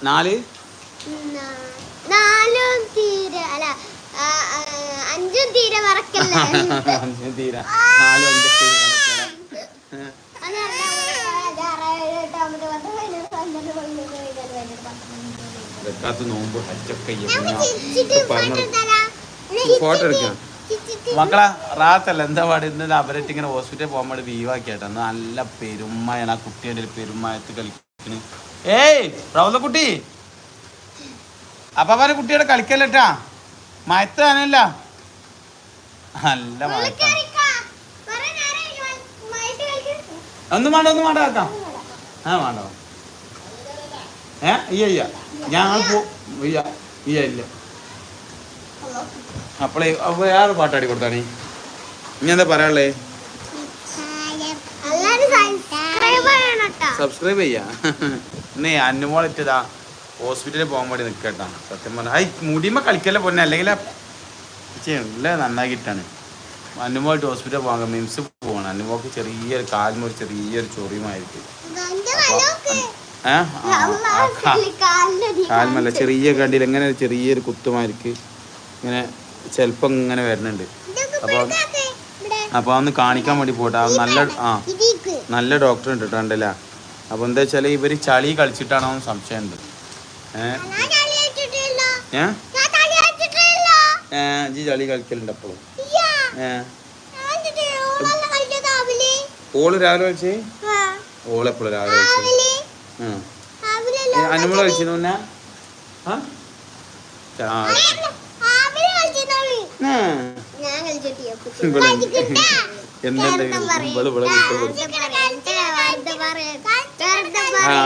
നാല് അഞ്ചും തീരെ മറക്കല്ലേ. അഞ്ചും തീരെ നാലും അഞ്ചൊക്കെ വെക്കാത്ത നോമ്പ് ഹജ്ജൊക്കെ ഫോട്ടോ എടുക്കണം മക്കളെ. റാത്തല്ല എന്താ പാട് ഇന്ന് അവരായിട്ട് ഇങ്ങനെ ഹോസ്പിറ്റലിൽ പോകാൻ വേണ്ടി ലീവാക്കിയാട്ടോ. നല്ല പെരുമയാണ് ആ കുട്ടിയുടെ പെരുമയത്ത് കളിക്കുന്നു. ഏയ് റൗലക്കുട്ടി അപ്പാപ്പാന്റെ കുട്ടിയുടെ കളിക്കല്ലട്ടാ. മയത്ത് താനല്ല നല്ല മയത്താണ്. ഒന്നും വേണ്ട ആക്കാം. വേണ്ട ഇയ്യ ഞങ്ങൾ ഇല്ല. അപ്പോളേ വേറെ പാട്ടാടി കൊടുത്താണ്. ഇനി എന്താ പറയാനുള്ളേ? സബ്സ്ക്രൈബ് ചെയ്യാ. ഇന്നേ അന്നുമോളിട്ടതാ ഹോസ്പിറ്റലിൽ പോകാൻ വേണ്ടി നിൽക്കട്ടാ. സത്യം പറഞ്ഞാൽ മുടിയുമ്പോ കളിക്കല്ലേ പൊന്നെ, അല്ലെങ്കിൽ നല്ല നന്നാക്കിയിട്ടാണ്. അന്നുമോയിട്ട് ഹോസ്പിറ്റലിൽ പോകാൻ മിംസ് പോവാണ്. അന്നുമോക്ക് ചെറിയൊരു കാലിന് ഒരു ചെറിയൊരു ചൊറിയുമായിരിക്കും. കാൽമല്ല ചെറിയ കണ്ടിയിൽ എങ്ങനെ ചെറിയൊരു കുത്തുമായിരിക്കും ഇങ്ങനെ ചിലപ്പോൾ ഇങ്ങനെ വരുന്നുണ്ട്. അപ്പോൾ അതൊന്ന് കാണിക്കാൻ വേണ്ടി പോട്ടെ. നല്ല ഡോക്ടർ ഉണ്ട് കേട്ടോ ഉണ്ടല്ല. അപ്പോൾ എന്താ വെച്ചാൽ ഇവർ ചളി കളിച്ചിട്ടാണോ സംശയമുണ്ട്. ജി ചളി കളിക്കലുണ്ട് അപ്പോഴും. ഓള് രാവിലെ കളിച്ചേ? ഓളെപ്പോഴും രാവിലെ കളിച്ചേ. അനുമോള് കളിച്ചിരുന്നു മുന്നേ?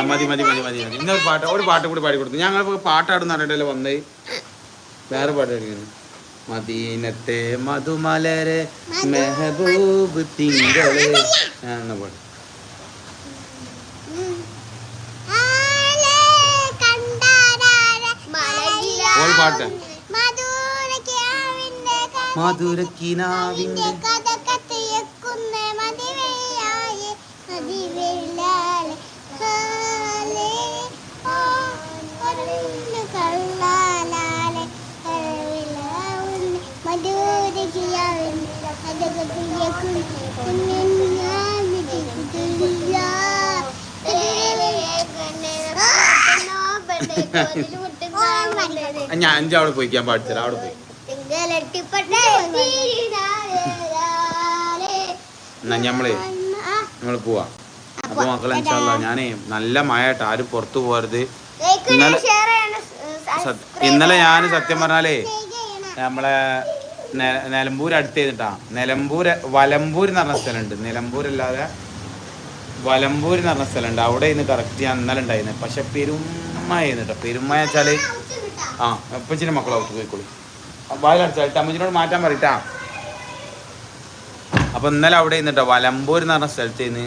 മതി ഇന്നൊരു പാട്ട് ഒരു പാട്ട് കൂടി പാടി കൊടുത്തു. ഞങ്ങൾ പാട്ടാടുന്ന പറഞ്ഞിട്ടല്ലേ വന്നേ. വേറെ പാട്ട് കളിക്കുന്നു. മദീനത്തെ മധുമലരെ മെഹബൂബ് തിങ്കളെ എന്ന പാട്ട്. പാട്ട് മധുരക്കിനാവിന്റെ ഞാൻ അഞ്ച് അവിടെ പോയിക്കാൻ പാടിച്ചത്. അവിടെ പോയി നമ്മള് പോവാ. അപ്പൊ മക്കളെ ഇൻഷാല്ലാ ഞാനേ നല്ല മഴയായിട്ട് ആരും പുറത്തു പോകരുത്. ഇന്നലെ ഞാൻ സത്യം പറഞ്ഞാലേ നമ്മളെ നിലമ്പൂർ അടുത്ത് ചെയ്തിട്ടാ. വലമ്പൂർ എന്ന് പറഞ്ഞ സ്ഥലമുണ്ട്. നിലമ്പൂരല്ലാതെ വലമ്പൂർ എന്ന് പറഞ്ഞ സ്ഥലമുണ്ട്. അവിടെ ഇന്ന് കറക്റ്റ് ഞാൻ ഇന്നലെ ഉണ്ടായിരുന്നത്. പക്ഷെ പെരുമഴ കേട്ടോ. പെരുമഴ വെച്ചാല് എപ്പച്ചിന്റെ മക്കളെ ഔട്ട് പോയിക്കോളി. വായിലടിച്ചാൽ അമ്മച്ചിനോട് മാറ്റാൻ പറയട്ടാ. അപ്പൊ ഇന്നലെ അവിടെ ഇരുന്നിട്ടോ വലമ്പൂർ എന്ന് പറഞ്ഞ സ്ഥലത്ത് നിന്ന്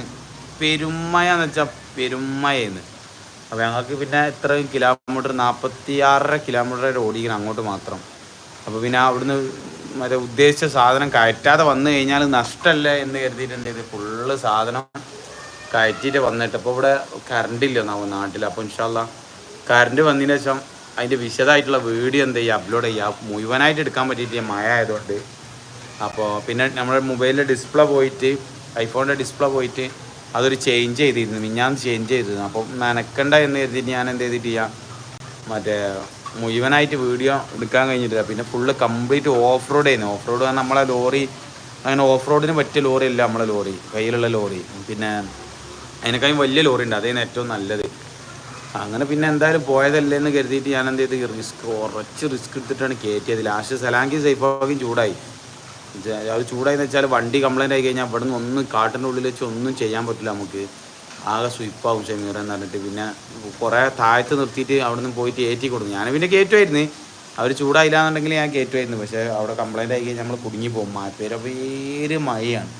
പെരുമഴ എന്ന് വെച്ചാൽ പെരുമഴന്ന്. അപ്പൊ ഞങ്ങൾക്ക് പിന്നെ ഇത്രയും കിലോമീറ്റർ 46.5 കിലോമീറ്റർ ഓടിക്കണം അങ്ങോട്ട് മാത്രം. അപ്പൊ പിന്നെ അവിടുന്ന് മറ്റേ ഉദ്ദേശിച്ച സാധനം കയറ്റാതെ വന്നു കഴിഞ്ഞാൽ നഷ്ടമല്ലേ എന്ന് കരുതിയിട്ടുണ്ടായത്. ഫുള്ള് സാധനം കയറ്റിയിട്ട് വന്നിട്ട് അപ്പോൾ ഇവിടെ കറണ്ട് ഇല്ല നാട്ടിൽ. അപ്പോൾ ഇൻഷാല്ലാ കറണ്ട് വന്നതിന് ശേഷം അതിൻ്റെ വിശദമായിട്ടുള്ള വീഡിയോ എന്ത് ചെയ്യുക അപ്ലോഡ് ചെയ്യുക. മുഴുവനായിട്ട് എടുക്കാൻ പറ്റിയിട്ട് മഴ ആയതുകൊണ്ട്. അപ്പോൾ പിന്നെ നമ്മുടെ മൊബൈലിൻ്റെ ഡിസ്പ്ലേ പോയിട്ട് ഐഫോണിൻ്റെ ഡിസ്പ്ലേ പോയിട്ട് അതൊരു ചേഞ്ച് ചെയ്തിരുന്നു. ഞാൻ ചേഞ്ച് ചെയ്തിരുന്നു. അപ്പം നനക്കണ്ട എന്ന് കരുതിയിട്ട് ഞാൻ എന്ത് ചെയ്തിട്ട് ചെയ്യാം മറ്റേ മുഴുവനായിട്ട് വീഡിയോ എടുക്കാൻ കഴിഞ്ഞിട്ടില്ല. പിന്നെ ഫുള്ള് കംപ്ലീറ്റ് ഓഫ് റോഡ് ആയിരുന്നു. ഓഫ് റോഡ് പറഞ്ഞാൽ നമ്മളെ ലോറി അങ്ങനെ ഓഫ് റോഡിന് പറ്റിയ ലോറി അല്ല നമ്മളെ ലോറി, കയ്യിലുള്ള ലോറി. പിന്നെ അതിനേക്കാളും വലിയ ലോറി ഉണ്ട്, അതായിരുന്നു ഏറ്റവും നല്ലത്. അങ്ങനെ പിന്നെ എന്തായാലും പോയതല്ലേ എന്ന് കരുതിയിട്ട് ഞാൻ എന്ത് ചെയ്ത് കുറച്ച് റിസ്ക് എടുത്തിട്ടാണ് കയറ്റിയത്. ലാസ്റ്റ് സലാങ്കി സൈഫാക്കും ചൂടായി. അത് ചൂടായെന്ന് വെച്ചാൽ വണ്ടി കംപ്ലൈൻ്റ് ആയി കഴിഞ്ഞാൽ ഇവിടെ നിന്ന് ഒന്നും കാട്ടിൻ്റെ ഉള്ളിൽ വെച്ച് ഒന്നും ചെയ്യാൻ പറ്റില്ല. നമുക്ക് ആകെ സ്വിപ്പാവും ഷമീർ എന്ന് പറഞ്ഞിട്ട് പിന്നെ കുറേ താഴത്ത് നിർത്തിയിട്ട് അവിടെ നിന്ന് പോയിട്ട് കയറ്റി കൊടുക്കും. ഞാൻ പിന്നെ കയറ്റുമായിരുന്നു. അവർ ചൂടായില്ല എന്നുണ്ടെങ്കിൽ ഞാൻ കയറ്റുമായിരുന്നു. പക്ഷേ അവിടെ കംപ്ലൈൻ്റ് ആയി കഴിഞ്ഞാൽ നമ്മൾ കുടുങ്ങി പോകും. പേര് മഴയാണ്.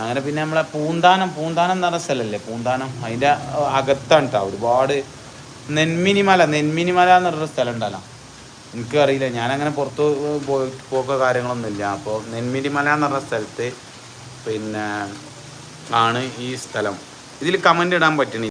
അങ്ങനെ പിന്നെ നമ്മളെ പൂന്താനം എന്ന് പറഞ്ഞ സ്ഥലമല്ലേ പൂന്താനം, അതിൻ്റെ അകത്താണ് കേട്ടോ. ഒരുപാട് നെന്മിനിമല എന്ന് പറഞ്ഞൊരു സ്ഥലം ഉണ്ടല്ലോ. എനിക്കറിയില്ല, ഞാനങ്ങനെ പുറത്ത് പോക്കോ കാര്യങ്ങളൊന്നുമില്ല. അപ്പോൾ നെന്മിനിമല എന്ന് പറഞ്ഞ സ്ഥലത്ത് പിന്നെ ആണ് ഈ സ്ഥലം. ഇതിൽ കമൻ്റ് ഇടാൻ പറ്റണി.